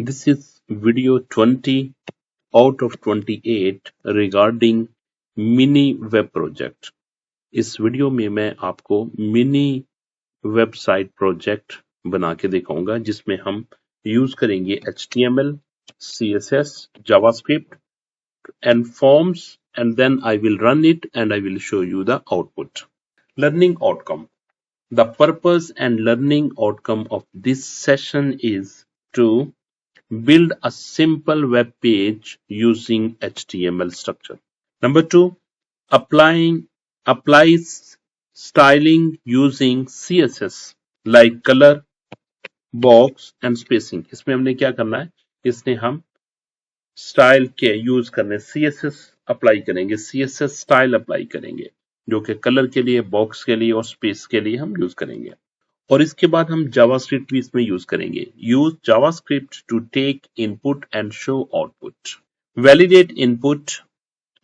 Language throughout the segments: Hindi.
This is video 20 out of 28 regarding mini web project. इस वीडियो में मैं आपको मिनी वेबसाइट प्रोजेक्ट बना के दिखाऊंगा जिसमें हम यूज करेंगे HTML, CSS, JavaScript and forms, and then I will run it and I will show you the output. Learning outcome. The purpose and learning outcome of this session is to build a simple web page using HTML structure. Number two, applies styling using CSS like color, box and spacing. इसमें हमने क्या करना है, इसने हम स्टाइल के यूज करने CSS अप्लाई करेंगे, CSS स्टाइल अप्लाई करेंगे जो कि कलर के लिए, बॉक्स के लिए और स्पेस के लिए हम यूज करेंगे। और इसके बाद हम जावास्क्रिप्ट भी इसमें यूज करेंगे। Use JavaScript to take input and show output. Validate input,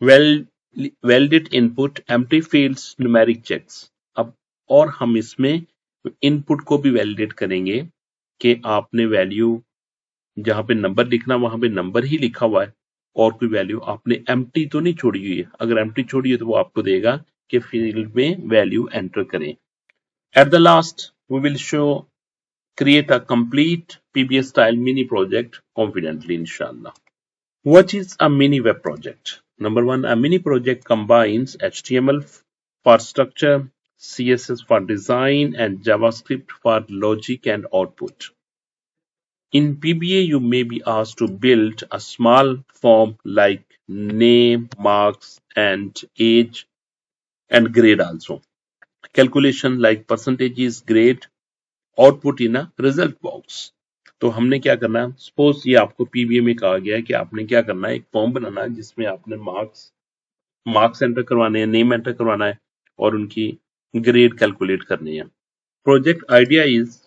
validate input, empty fields, numeric checks. अब और हम इसमें इनपुट को भी वैलिडेट करेंगे कि आपने वैल्यू जहां पे नंबर लिखना वहां पे नंबर ही लिखा हुआ है और कोई वैल्यू आपने एम्प्टी तो नहीं छोड़ी हुई है। अगर एम्प्टी छोड़ी है तो वो आपको देगा कि फील्ड में वैल्यू एंटर करें। At the last we will create a complete PBS style mini project confidently, inshallah. What is a mini web project? Number one, a mini project combines HTML for structure, CSS for design, and JavaScript for logic and output. In PBA, you may be asked to build a small form like name, marks, and age, and grade also. Calculation like percentages, grade, output in a result box. तो हमने क्या करना है, सपोज ये आपको पीबीए में कहा गया है कि आपने क्या करना है, एक फॉर्म बनाना है जिसमें आपने मार्क्स एंटर करवाने हैं, नेम एंटर करवाना है और उनकी ग्रेड कैलकुलेट करनी है। Project idea is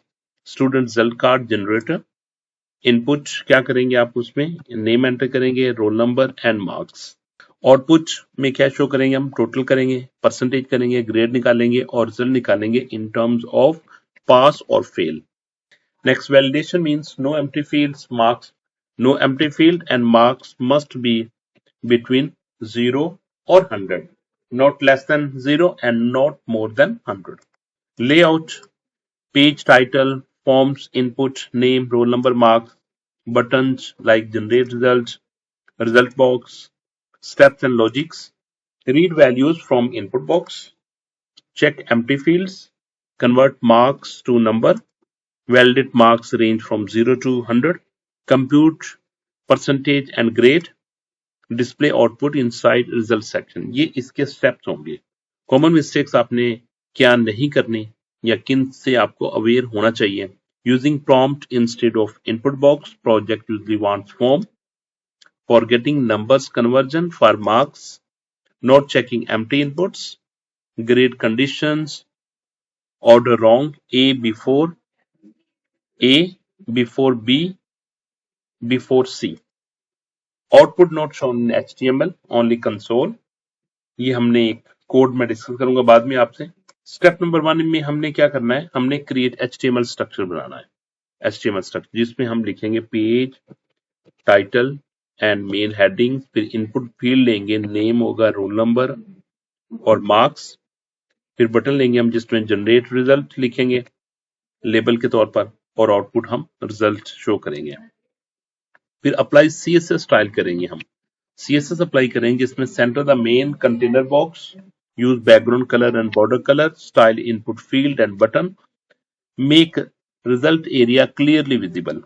student result card generator. Input क्या करेंगे आप, उसमें नेम एंटर करेंगे, roll number and marks. Output में क्या शो करेंगे, हम टोटल करेंगे, परसेंटेज करेंगे, ग्रेड निकालेंगे और रिजल्ट निकालेंगे in terms of pass or fail. Next, validation means no empty field and marks must be between 0 or 100, not less than 0 and not more than 100. Layout, page title, forms, input, name, roll number, marks, buttons like generate result box, steps and logics, read values from input box, check empty fields, convert marks to number, validate marks range from 0 to 100, compute percentage and grade, display output inside result section. ये इसके steps होंगे। कॉमन मिस्टेक्स आपने क्या नहीं करनी या किन से आपको अवेयर होना चाहिए। Using prompt instead of input box, project usually wants form, forgetting numbers conversion for marks, not checking empty inputs, grade conditions, order wrong, A before B, before C. Output not shown in HTML, only console. ये हमने एक कोड में डिस्कस करूंगा बाद में आपसे। स्टेप नंबर 1 में हमने क्या करना है, हमने क्रिएट HTML स्ट्रक्चर बनाना है। HTML स्ट्रक्चर जिसमें हम लिखेंगे page title and main heading, फिर इनपुट फील्ड लेंगे, नेम होगा, रोल नंबर और मार्क्स, फिर बटन लेंगे हम जिसमें जनरेट रिजल्ट लिखेंगे लेबल के तौर पर और आउटपुट हम रिजल्ट शो करेंगे। फिर अप्लाई CSS स्टाइल करेंगे, हम CSS अप्लाई करेंगे जिसमें centre the main container box, use background colour and border colour, style input field and button, make result area clearly visible.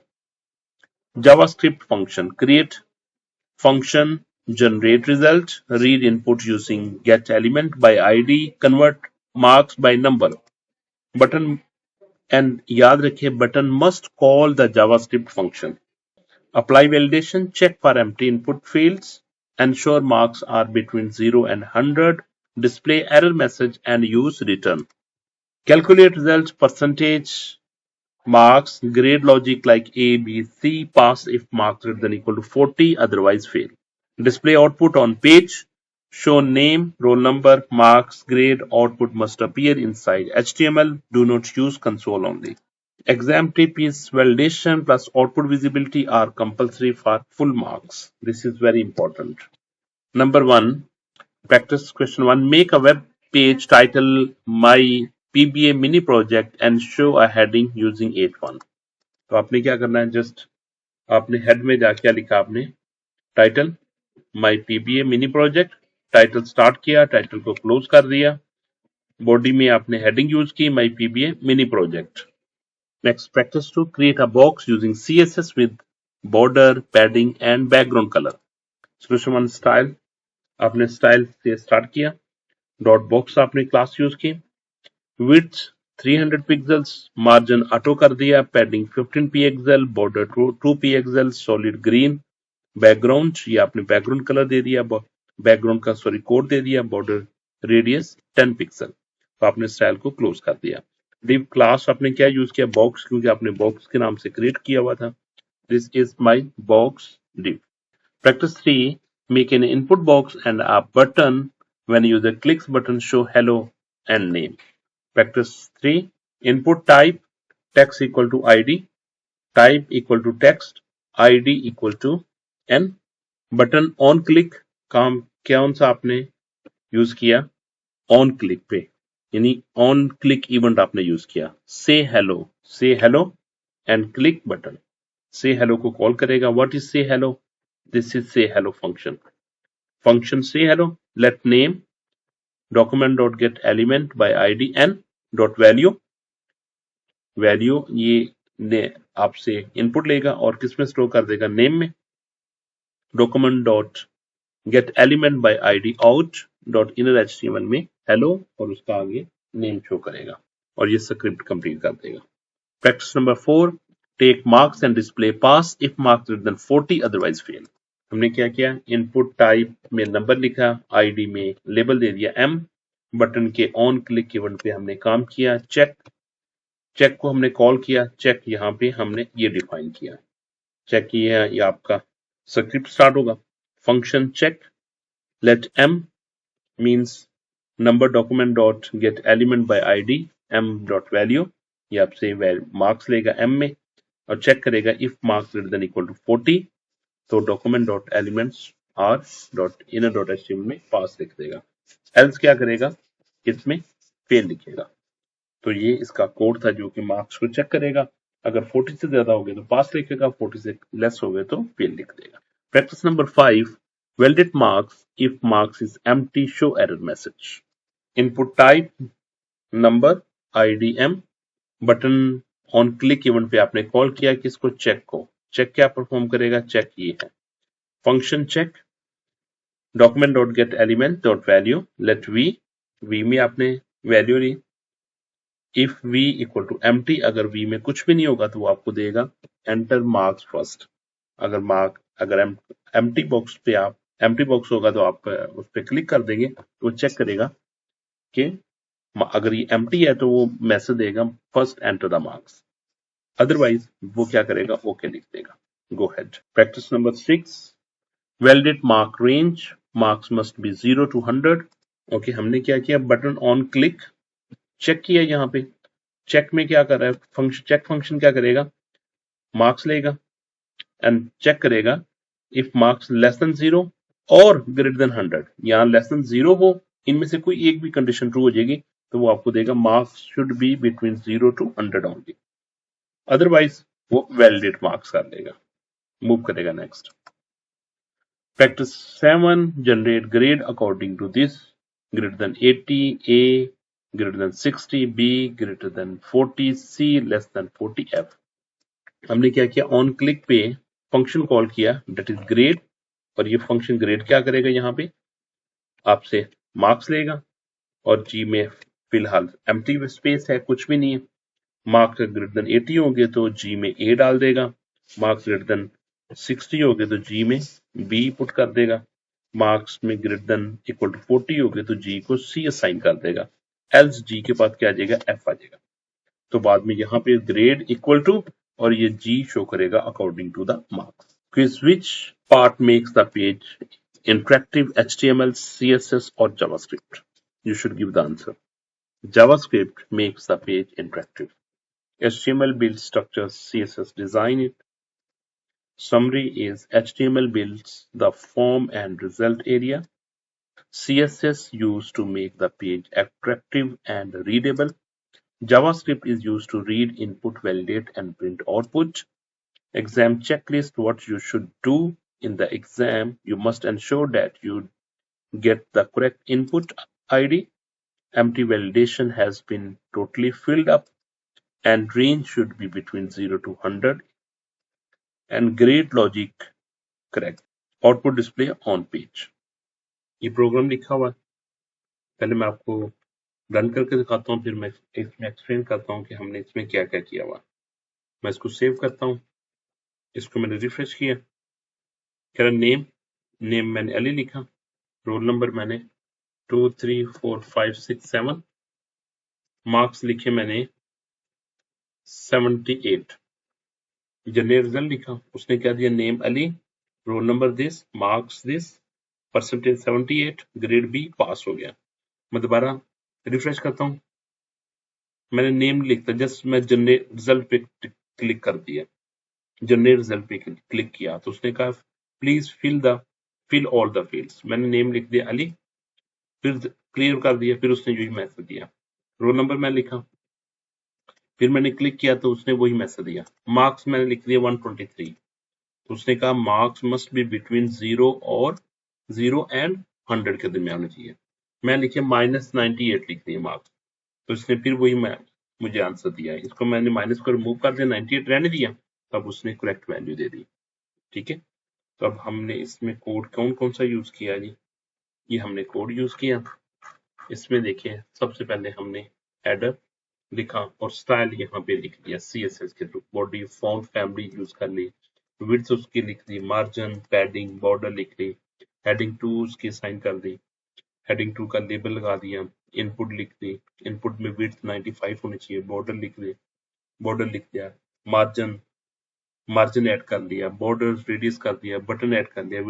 JavaScript function, create function, generate result, read input using get element by ID, convert marks by number, button, and याद रखिए button must call the JavaScript function. Apply validation, check for empty input fields, ensure marks are between 0 and 100, display error message and use return. Calculate results, percentage, marks, grade logic like A, B, C, pass if marks greater than equal to 40, otherwise fail. Display output on page, show name, roll number, marks, grade, output must appear inside HTML, do not use console only. Exam tip is validation plus output visibility are compulsory for full marks. This is very important. Number 1, practice question 1. Make a web page title My PBA mini project and show a heading using 8.1. तो आपने क्या करना है, जस्ट आपने हेड में जाके क्या लिखा, आपने title my PBA mini project, title start किया, टाइटल को क्लोज कर दिया, बॉडी में आपने हेडिंग यूज की my PBA mini project. Next, practice to create a box using CSS with border, padding and background color. Solution 1, style. आपने स्टाइल से स्टार्ट किया, डॉट बॉक्स आपने क्लास यूज की, विड्थ 300 पिक्सेल्स, मार्जिन ऑटो कर दिया, padding 15 pixel, border 2 pixel, solid green, background ये आपने बैकग्राउंड कलर दे दिया, बैकग्राउंड का कोड दे दिया, बॉर्डर रेडियस 10 पिक्सल. तो आपने स्टाइल को क्लोज कर दिया. div क्लास आपने क्या यूज किया, बॉक्स, क्योंकि आपने बॉक्स के नाम से क्रिएट किया हुआ था. This is my box div. Practice 3. Make an input box and a button. When user clicks button, show hello and name. Practice 3. Input type text equal to id, type equal to text, id equal to n. Button on click काम कौन सा आपने यूज किया, ऑन क्लिक पे, यानी ऑन क्लिक इवेंट आपने यूज किया. Say hello and click button. Say hello को कॉल करेगा. What is say hello? This is say hello function say hello. Let name document dot get element by ID n dot value ये आपसे इनपुट लेगा और किसमें स्टोर कर देगा, नेम में. Document dot get element by ID out dot inner HTML में हेलो और उसका आगे नेम शो करेगा और ये स्क्रिप्ट कंप्लीट कर देगा. Practice number 4. Take marks and display pass if marks greater than 40 otherwise fail. हमने क्या किया, इनपुट टाइप में नंबर लिखा, आईडी में लेबल दे दिया m, बटन के ऑन क्लिक इवेंट पे हमने काम किया, चेक को हमने कॉल किया, चेक यहाँ पे हमने ये डिफाइन किया, चेक ये आपका स्क्रिप्ट स्टार्ट होगा. Function check let m means number document dot get element by id m dot value, ये आपसे मार्क्स लेगा m में और चेक करेगा if marks greater than equal to 40 तो document dot elements r dot inner dot html में पास लिख देगा. else क्या करेगा, इसमें फेल लिखेगा. तो ये इसका कोड था जो कि मार्क्स को चेक करेगा. अगर 40 से ज्यादा हो गए तो पास लिखेगा, 40 से लेस हो गए तो फेल लिख देगा. Practice number 5. Validate marks if marks is empty, show error message. Input type number, id m, button on click event पे आपने कॉल किया किसको, चेक को. चेक क्या परफॉर्म करेगा, चेक ये है. Function check document dot get element dot value let v में आपने वैल्यू ली. If v equal to empty, अगर v में कुछ भी नहीं होगा तो वो आपको देगा एंटर मार्क्स फर्स्ट. अगर एम्प्टी बॉक्स पे आप एम्प्टी बॉक्स होगा तो आप उस पर क्लिक कर देंगे तो वो चेक करेगा कि अगर ये एम्प्टी है तो वो मैसेज देगा first enter the marks, otherwise वो क्या करेगा, ओके लिख देगा. Go head. Practice number 6. Validate mark range, marks must be 0 to 100. Okay, हमने क्या किया, बटन ऑन क्लिक चेक किया. यहाँ पे चेक में क्या कर रहा है, फंक्शन चेक फंक्शन क्या करेगा, मार्क्स लेगा एंड चेक करेगा इफ मार्क्स लेस देन 0 और ग्रेटर देन 100. यहाँ लेस देन 0 हो, इनमें से कोई एक भी कंडीशन ट्रू हो जाएगी तो वो आपको देगा marks should be between 0 to 100 only, otherwise वो वैलिडेट मार्क्स कर देगा. मूव करेगा next. Practice 7. Generate grade according to this, greater than 80 A, greater than 60 B, greater than 40 C, less than 40 F. हमने क्या किया, ऑन क्लिक पे फंक्शन कॉल किया दैट इज ग्रेड और ये फंक्शन ग्रेड क्या करेगा, यहाँ पे आपसे मार्क्स लेगा और जी में फिलहाल एम्प्टी स्पेस है, कुछ भी नहीं है. मार्क्स ग्रेटर देन 80 हो गए तो जी में ए डाल देगा, मार्क्स ग्रेटर देन 60 हो गए तो जी में बी पुट कर देगा, मार्क्स में ग्रेटर देन इक्वल टू 40 हो गए तो जी को सी असाइन कर देगा, एल्स जी के पास क्या आ जाएगा, एफ आ जाएगा. तो बाद में यहाँ पे ग्रेड इक्वल टू और ये जी शो करेगा according to the marks. Quiz which part makes the page interactive, HTML, CSS or JavaScript? You should give the answer. JavaScript makes the page interactive. HTML builds structures, CSS design it. Summary is HTML builds the form and result area. CSS used to make the page attractive and readable. JavaScript is used to read input, validate, and print output. Exam checklist, what you should do in the exam. You must ensure that you get the correct input ID. Empty validation has been totally filled up, and range should be between 0 to 100, and grade logic correct. Output display on page. ये प्रोग्राम लिखा हुआ है, पहले मैं आपको रन करके दिखाता हूँ, फिर मैं इसमें एक्सप्लेन करता हूँ कि हमने इसमें क्या क्या किया हुआ। मैं इसको सेव करता हूँ, इसको मैंने रिफ्रेश किया, कह रहा नेम मैंने अली लिखा, रोल नंबर मैंने 2 3 4 5 6 7, मार्क्स लिखे मैंने 78, जनरेट रिजल्ट लिखा, उसने क्या दिया, name Ali, roll number this, marks this, percentage 78, grade B, pass हो गया। मैं दोबारा रिफ्रेश करता हूँ, मैंने नेम लिखता, जस्ट मैं जनरेट रिजल्ट पे क्लिक कर दिया, जनरेट रिजल्ट पे क्लिक किया तो उसने कहा please fill all the fields, मैंने नेम लिख दिया अली, फिर क्लियर कर दिया, फिर उसने यही मैसेज दिया, रोल नंबर मैं लिखा, फिर मैंने क्लिक किया तो उसने वही मैसेज दिया, मार्क्स मैंने लिख दिया 123, तो उसने कहा marks must be between 0 and 100 के दरमियान होना चाहिए, मैं लिखे -98 लिख दिया मार्क्स, तो इसने फिर वही मुझे आंसर दिया, इसको मैंने माइनस को रिमूव कर दिया, 98 रहने दिया, तब उसने करेक्ट वैल्यू दे दी। ठीक है, तो अब हमने इसमें कोड कौन सा यूज किया जी, ये हमने कोड यूज किया, इसमें देखिए सबसे पहले हमने हेडर लिखा और स्टाइल यहाँ पे लिख दिया CSS के through, body font family use कर ली, विड्थ उसकी लिख दी, मार्जिन, पैडिंग, बॉर्डर लिख ली, हेडिंग 2 उसकी असाइन कर दी, हेडिंग 2 का लेबल लगा दिया, इनपुट लिख दी, इनपुट में विड्थ 95 होनी चाहिए, बॉर्डर लिख दिया, मार्जिन ऐड कर लिया, बॉर्डर रेडियस कर दिया, बटन ऐड कर दिया,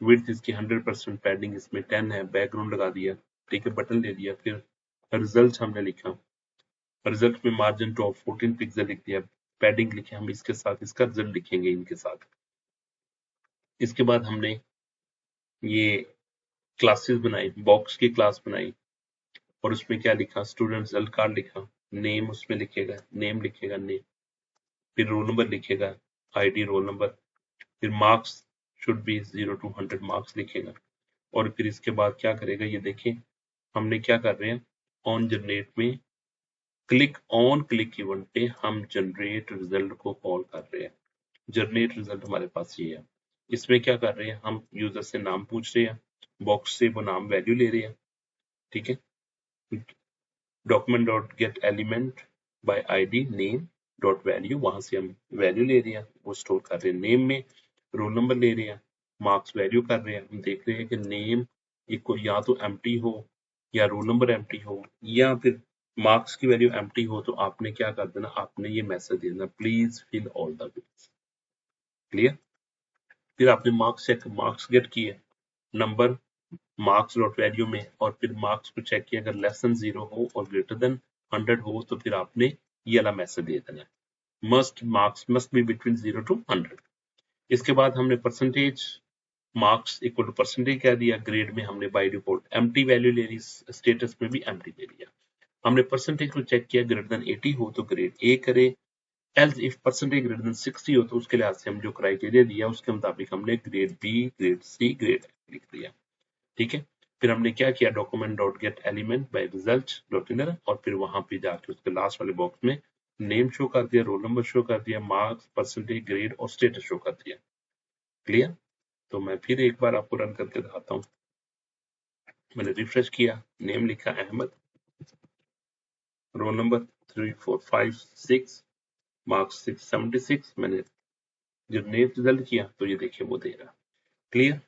विड्थ इसकी 100%, पैडिंग इसमें 10 है, बैकग्राउंड लगा दिया, ठीक है, बटन ले दिया, फिर रिजल्ट हमने लिखा, रिजल्ट में मार्जिन टॉप 14 पिक्सल लिख दिया, पैडिंग लिखे हम इसके साथ, इसका रिजल्ट लिखेंगे इनके साथ। इसके बाद हमने ये क्लासेस बनाई, बॉक्स की क्लास बनाई और उसमें क्या लिखा, स्टूडेंट रिजल्ट कार्ड लिखा, नेम उसमें लिखेगा, नेम, फिर रोल नंबर लिखेगा, आईडी, रोल नंबर, फिर marks should B 0 to 100 marks लिखेगा, और फिर इसके बाद क्या करेगा, ये देखिए हमने क्या कर रहे हैं, ऑन जनरेट में क्लिक इवेंट पे हम जनरेट रिजल्ट को कॉल कर रहे हैं, जनरेट रिजल्ट हमारे पास ये है, इसमें क्या कर रहे हैं, हम यूजर से नाम पूछ रहे हैं, बॉक्स से वो नाम वैल्यू ले रहे हैं, ठीक है, document dot get element by ID name dot value, वहां से हम वैल्यू ले रहे हैं, वो स्टोर कर रहे हैं नेम में, रोल नंबर ले रहे हैं, मार्क्स वैल्यू कर रहे हैं, हम देख रहे हैं कि नेम या तो एम्प्टी हो या रोल नंबर एम्प्टी हो या फिर मार्क्स की वैल्यू एम्प्टी हो, तो आपने क्या कर देना, आपने ये मैसेज दे देना, please fill all the fields, clear. फिर आपने मार्क्स गेट किए, नंबर मार्क्स डॉट वैल्यू में, और फिर मार्क्स को चेक किया, अगर लेस देन 0 हो और ग्रेटर देन 100 हो तो फिर आपने ये वाला मैसेज दे देना, marks must be between 0 to 100। इसके बाद हमने percentage marks equal to percentage कह दिया, ग्रेड में हमने बाय डिफॉल्ट एम्प्टी वैल्यू ले ली, स्टेटस में भी एम्प्टी ले लिया, हमने परसेंटेज को चेक किया, ग्रेटर देन 80 हो तो ग्रेड ए करे, else if percentage greater than 60 हो तो उसके लिहाज से हम जो क्राइटेरिया दिया उसके मुताबिक हमने grade B, grade C, grade लिख दिया, ठीक है। फिर हमने क्या किया, document dot get element by result dot inner, और फिर वहां पे जाके उसके लास्ट वाले बॉक्स में नेम शो कर दिया, रोल नंबर शो कर दिया, मार्क्स, परसेंटेज, ग्रेड और स्टेटस शो कर दिया, क्लियर। तो मैं फिर एक बार आपको रन करके दिखाता हूँ, मैंने रिफ्रेश किया, नेम लिखा अहमद, रोल नंबर 3 4 5 6, मार्क्स 676, मैंने जब नेम रिजल्ट किया तो ये देखिए वो दे रहा, क्लियर।